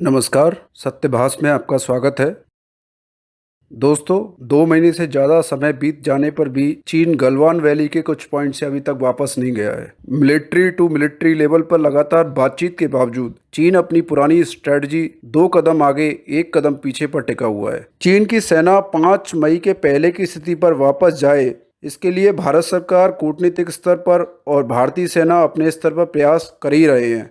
नमस्कार, सत्यभाष में आपका स्वागत है। दोस्तों, 2 महीने से ज़्यादा समय बीत जाने पर भी चीन गलवान वैली के कुछ पॉइंट से अभी तक वापस नहीं गया है। मिलिट्री टू मिलिट्री लेवल पर लगातार बातचीत के बावजूद चीन अपनी पुरानी स्ट्रेटजी 2 कदम आगे 1 कदम पीछे पर टिका हुआ है। चीन की सेना 5 मई के पहले की स्थिति पर वापस जाए, इसके लिए भारत सरकार कूटनीतिक स्तर पर और भारतीय सेना अपने स्तर पर प्रयास कर ही रहे हैं।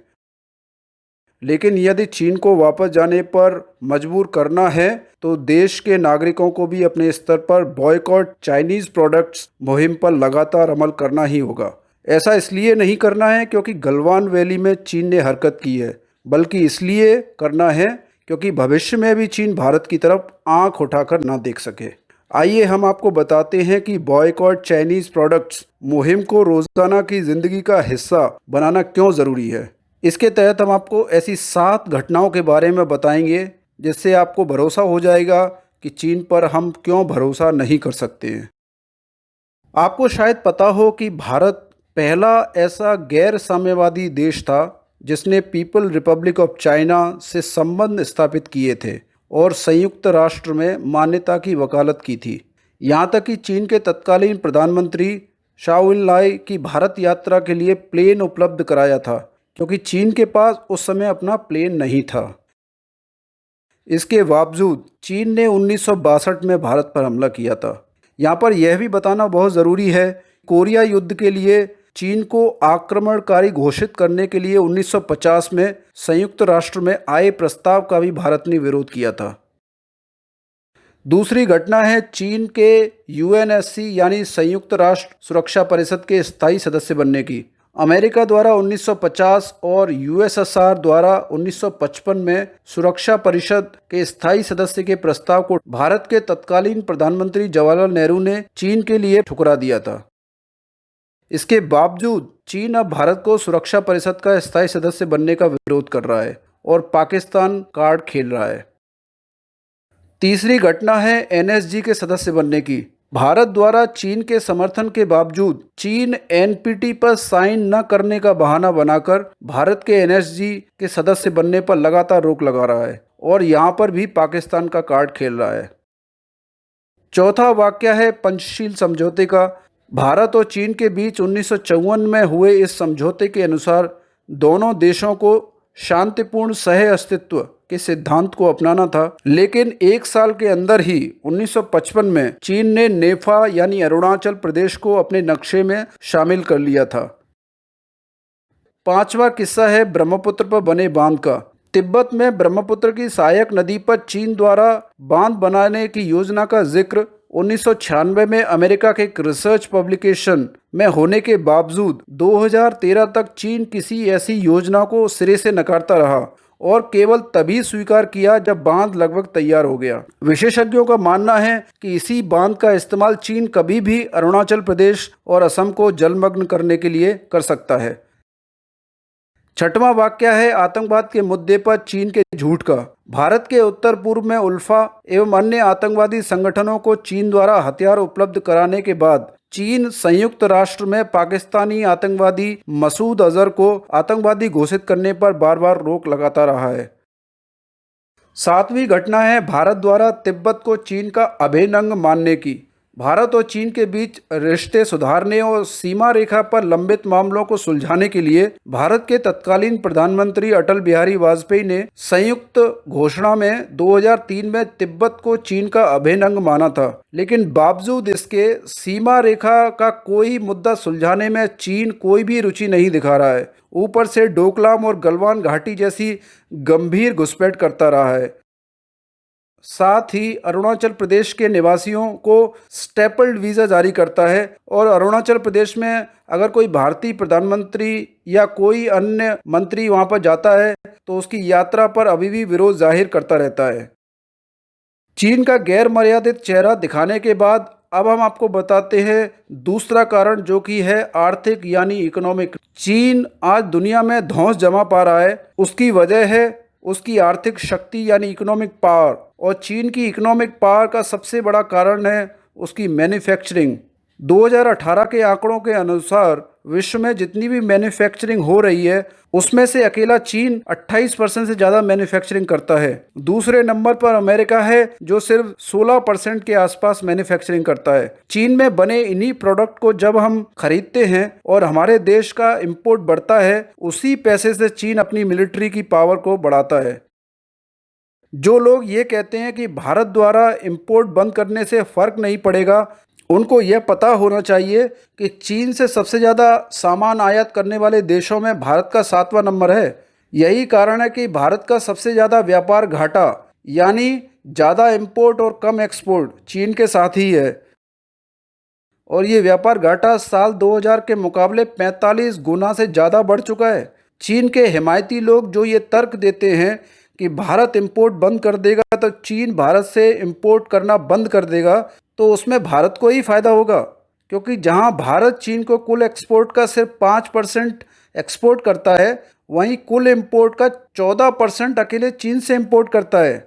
लेकिन यदि चीन को वापस जाने पर मजबूर करना है तो देश के नागरिकों को भी अपने स्तर पर बॉयकॉट चाइनीज प्रोडक्ट्स मुहिम पर लगातार अमल करना ही होगा। ऐसा इसलिए नहीं करना है क्योंकि गलवान वैली में चीन ने हरकत की है, बल्कि इसलिए करना है क्योंकि भविष्य में भी चीन भारत की तरफ आंख उठाकर ना देख सके। आइए हम आपको बताते हैं कि बॉयकॉट चाइनीज प्रोडक्ट्स मुहिम को रोजाना की जिंदगी का हिस्सा बनाना क्यों ज़रूरी है। इसके तहत हम आपको ऐसी 7 घटनाओं के बारे में बताएंगे जिससे आपको भरोसा हो जाएगा कि चीन पर हम क्यों भरोसा नहीं कर सकते हैं। आपको शायद पता हो कि भारत पहला ऐसा गैर साम्यवादी देश था जिसने पीपल रिपब्लिक ऑफ चाइना से संबंध स्थापित किए थे और संयुक्त राष्ट्र में मान्यता की वकालत की थी। यहाँ तक कि चीन के तत्कालीन प्रधानमंत्री शाओ इनलाई की भारत यात्रा के लिए प्लेन उपलब्ध कराया था, क्योंकि चीन के पास उस समय अपना प्लेन नहीं था। इसके बावजूद चीन ने 1962 में भारत पर हमला किया था। यहाँ पर यह भी बताना बहुत ज़रूरी है, कोरिया युद्ध के लिए चीन को आक्रमणकारी घोषित करने के लिए 1950 में संयुक्त राष्ट्र में आए प्रस्ताव का भी भारत ने विरोध किया था। दूसरी घटना है चीन के यूएनएससी यानी संयुक्त राष्ट्र सुरक्षा परिषद के स्थायी सदस्य बनने की। अमेरिका द्वारा 1950 और यूएसएसआर द्वारा 1955 में सुरक्षा परिषद के स्थायी सदस्य के प्रस्ताव को भारत के तत्कालीन प्रधानमंत्री जवाहरलाल नेहरू ने चीन के लिए ठुकरा दिया था। इसके बावजूद चीन अब भारत को सुरक्षा परिषद का स्थायी सदस्य बनने का विरोध कर रहा है और पाकिस्तान कार्ड खेल रहा है। तीसरी घटना है एनएसजी के सदस्य बनने की। भारत द्वारा चीन के समर्थन के बावजूद चीन एनपीटी पर साइन न करने का बहाना बनाकर भारत के एनएसजी के सदस्य बनने पर लगातार रोक लगा रहा है और यहाँ पर भी पाकिस्तान का कार्ड खेल रहा है। चौथा वाकया है पंचशील समझौते का। भारत और चीन के बीच 1954 में हुए इस समझौते के अनुसार दोनों देशों को शांतिपूर्ण सह अस्तित्व के सिद्धांत को अपनाना था, लेकिन 1 साल के अंदर ही 1955 में चीन ने नेफा यानी अरुणाचल प्रदेश को अपने नक्शे में शामिल कर लिया था। पांचवा किस्सा है ब्रह्मपुत्र पर बने बांध का। तिब्बत में ब्रह्मपुत्र की सहायक नदी पर चीन द्वारा बांध बनाने की योजना का जिक्र 1996 में अमेरिका के एक रिसर्च पब्लिकेशन में होने के बावजूद 2013 तक चीन किसी ऐसी योजना को सिरे से नकारता रहा और केवल तभी स्वीकार किया जब बांध लगभग तैयार हो गया। विशेषज्ञों का मानना है कि इसी बांध का इस्तेमाल चीन कभी भी अरुणाचल प्रदेश और असम को जलमग्न करने के लिए कर सकता है। छठवां वाक्य है आतंकवाद के मुद्दे पर चीन के झूठ का। भारत के उत्तर पूर्व में उल्फा एवं अन्य आतंकवादी संगठनों को चीन द्वारा हथियार उपलब्ध कराने के बाद चीन संयुक्त राष्ट्र में पाकिस्तानी आतंकवादी मसूद अजहर को आतंकवादी घोषित करने पर बार बार रोक लगाता रहा है। सातवीं घटना है भारत द्वारा तिब्बत को चीन का अभिन्न अंग मानने की। भारत और चीन के बीच रिश्ते सुधारने और सीमा रेखा पर लंबित मामलों को सुलझाने के लिए भारत के तत्कालीन प्रधानमंत्री अटल बिहारी वाजपेयी ने संयुक्त घोषणा में 2003 में तिब्बत को चीन का अभिन्न अंग माना था, लेकिन बावजूद इसके सीमा रेखा का कोई मुद्दा सुलझाने में चीन कोई भी रुचि नहीं दिखा रहा है। ऊपर से डोकलाम और गलवान घाटी जैसी गंभीर घुसपैठ करता रहा है। साथ ही अरुणाचल प्रदेश के निवासियों को स्टेपल्ड वीज़ा जारी करता है और अरुणाचल प्रदेश में अगर कोई भारतीय प्रधानमंत्री या कोई अन्य मंत्री वहां पर जाता है तो उसकी यात्रा पर अभी भी विरोध जाहिर करता रहता है। चीन का गैर मर्यादित चेहरा दिखाने के बाद अब हम आपको बताते हैं दूसरा कारण, जो कि है आर्थिक यानी इकोनॉमिक। चीन आज दुनिया में धौंस जमा पा रहा है, उसकी वजह है उसकी आर्थिक शक्ति यानी इकोनॉमिक पावर, और चीन की इकोनॉमिक पावर का सबसे बड़ा कारण है उसकी मैन्युफैक्चरिंग। 2018 के आंकड़ों के अनुसार विश्व में जितनी भी मैन्युफैक्चरिंग हो रही है उसमें से अकेला चीन 28% से ज़्यादा मैन्युफैक्चरिंग करता है। दूसरे नंबर पर अमेरिका है जो सिर्फ 16% के आसपास मैन्युफैक्चरिंग करता है। चीन में बने इन्हीं प्रोडक्ट को जब हम खरीदते हैं और हमारे देश का इंपोर्ट बढ़ता है, उसी पैसे से चीन अपनी मिलिट्री की पावर को बढ़ाता है। जो लोग ये कहते हैं कि भारत द्वारा इंपोर्ट बंद करने से फर्क नहीं पड़ेगा, उनको यह पता होना चाहिए कि चीन से सबसे ज़्यादा सामान आयात करने वाले देशों में भारत का 7वां नंबर है। यही कारण है कि भारत का सबसे ज़्यादा व्यापार घाटा यानी ज़्यादा इंपोर्ट और कम एक्सपोर्ट चीन के साथ ही है। और ये व्यापार घाटा साल 2000 के मुकाबले 45 गुना से ज़्यादा बढ़ चुका है। चीन के हिमायती लोग जो ये तर्क देते हैं कि भारत इंपोर्ट बंद कर देगा तो चीन भारत से इंपोर्ट करना बंद कर देगा, तो उसमें भारत को ही फ़ायदा होगा, क्योंकि जहां भारत चीन को कुल एक्सपोर्ट का सिर्फ 5% एक्सपोर्ट करता है, वहीं कुल इंपोर्ट का 14% अकेले चीन से इंपोर्ट करता है।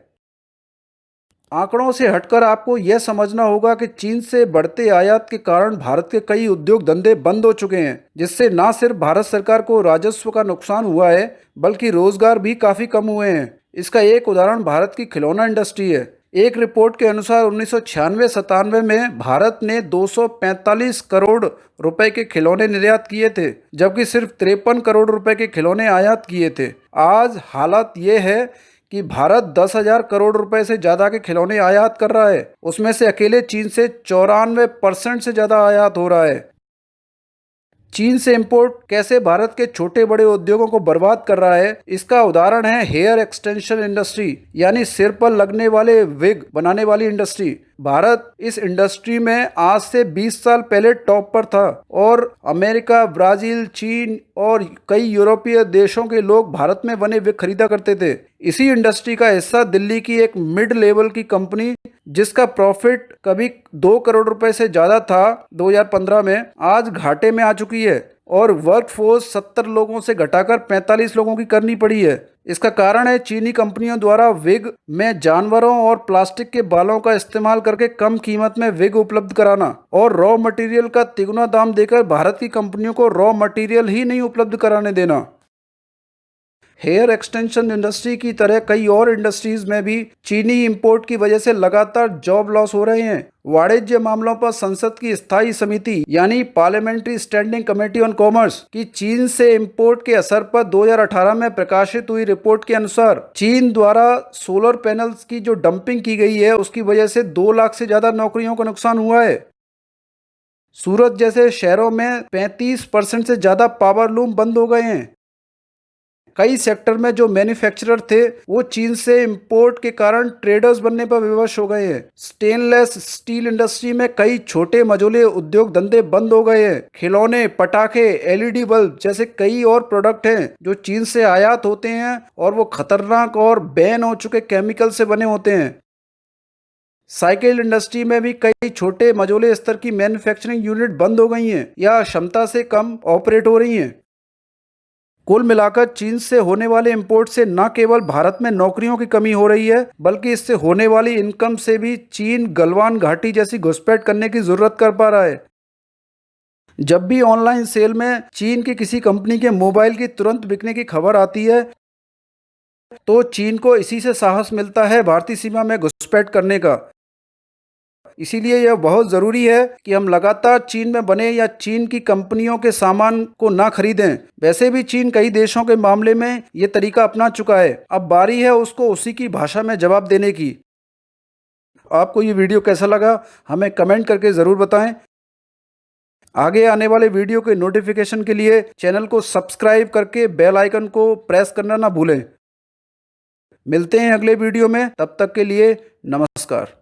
आंकड़ों से हटकर आपको यह समझना होगा कि चीन से बढ़ते आयात के कारण भारत के कई उद्योग धंधे बंद हो चुके हैं, जिससे न सिर्फ भारत सरकार को राजस्व का नुकसान हुआ है बल्कि रोजगार भी काफ़ी कम हुए हैं। इसका एक उदाहरण भारत की खिलौना इंडस्ट्री है। एक रिपोर्ट के अनुसार 1996-97 में भारत ने 245 करोड़ रुपए के खिलौने निर्यात किए थे, जबकि सिर्फ 53 करोड़ रुपए के खिलौने आयात किए थे। आज हालत ये है कि भारत 10,000 करोड़ रुपए से ज़्यादा के खिलौने आयात कर रहा है। उसमें से अकेले चीन से 94% से ज़्यादा आयात हो रहा है। चीन से इंपोर्ट कैसे भारत के छोटे बड़े उद्योगों को बर्बाद कर रहा है, इसका उदाहरण है हेयर एक्सटेंशन इंडस्ट्री, यानी सिर पर लगने वाले विग बनाने वाली इंडस्ट्री। भारत इस इंडस्ट्री में आज से 20 साल पहले टॉप पर था और अमेरिका, ब्राजील, चीन और कई यूरोपीय देशों के लोग भारत में बने विग खरीदा करते थे। इसी इंडस्ट्री का हिस्सा दिल्ली की एक मिड लेवल की कंपनी, जिसका प्रॉफिट कभी 2 करोड़ रुपए से ज़्यादा था 2015 में, आज घाटे में आ चुकी है और वर्कफोर्स 70 लोगों से घटाकर 45 लोगों की करनी पड़ी है। इसका कारण है चीनी कंपनियों द्वारा विग में जानवरों और प्लास्टिक के बालों का इस्तेमाल करके कम कीमत में विग उपलब्ध कराना और रॉ मटेरियल का तिगुना दाम देकर भारत की कंपनियों को रॉ मटेरियल ही नहीं उपलब्ध कराने देना। हेयर एक्सटेंशन इंडस्ट्री की तरह कई और इंडस्ट्रीज में भी चीनी इंपोर्ट की वजह से लगातार जॉब लॉस हो रहे हैं। वाणिज्य मामलों पर संसद की स्थायी समिति यानी parliamentary standing committee on commerce की चीन से इंपोर्ट के असर पर 2018 में प्रकाशित हुई रिपोर्ट के अनुसार चीन द्वारा सोलर पैनल्स की जो डंपिंग की गई है उसकी वजह से 2 लाख से ज्यादा नौकरियों का नुकसान हुआ है। सूरत जैसे शहरों में 35% से ज्यादा पावर लूम बंद हो गए हैं। कई सेक्टर में जो मैन्युफैक्चरर थे वो चीन से इंपोर्ट के कारण ट्रेडर्स बनने पर विवश हो गए हैं। स्टेनलेस स्टील इंडस्ट्री में कई छोटे मझोले उद्योग धंधे बंद हो गए हैं। खिलौने, पटाखे, एलईडी बल्ब जैसे कई और प्रोडक्ट हैं जो चीन से आयात होते हैं और वो खतरनाक और बैन हो चुके केमिकल से बने होते हैं। साइकिल इंडस्ट्री में भी कई छोटे मझोले स्तर की मैन्युफैक्चरिंग यूनिट बंद हो गई हैं या क्षमता से कम ऑपरेट हो रही हैं। कुल मिलाकर चीन से होने वाले इंपोर्ट से न केवल भारत में नौकरियों की कमी हो रही है बल्कि इससे होने वाली इनकम से भी चीन गलवान घाटी जैसी घुसपैठ करने की जरूरत कर पा रहा है। जब भी ऑनलाइन सेल में चीन की किसी कंपनी के मोबाइल की तुरंत बिकने की खबर आती है तो चीन को इसी से साहस मिलता है भारतीय सीमा में घुसपैठ करने का। इसीलिए यह बहुत ज़रूरी है कि हम लगातार चीन में बने या चीन की कंपनियों के सामान को ना खरीदें। वैसे भी चीन कई देशों के मामले में ये तरीका अपना चुका है, अब बारी है उसको उसी की भाषा में जवाब देने की। आपको ये वीडियो कैसा लगा हमें कमेंट करके ज़रूर बताएं। आगे आने वाले वीडियो के नोटिफिकेशन के लिए चैनल को सब्सक्राइब करके बेल आइकन को प्रेस करना ना भूलें। मिलते हैं अगले वीडियो में, तब तक के लिए नमस्कार।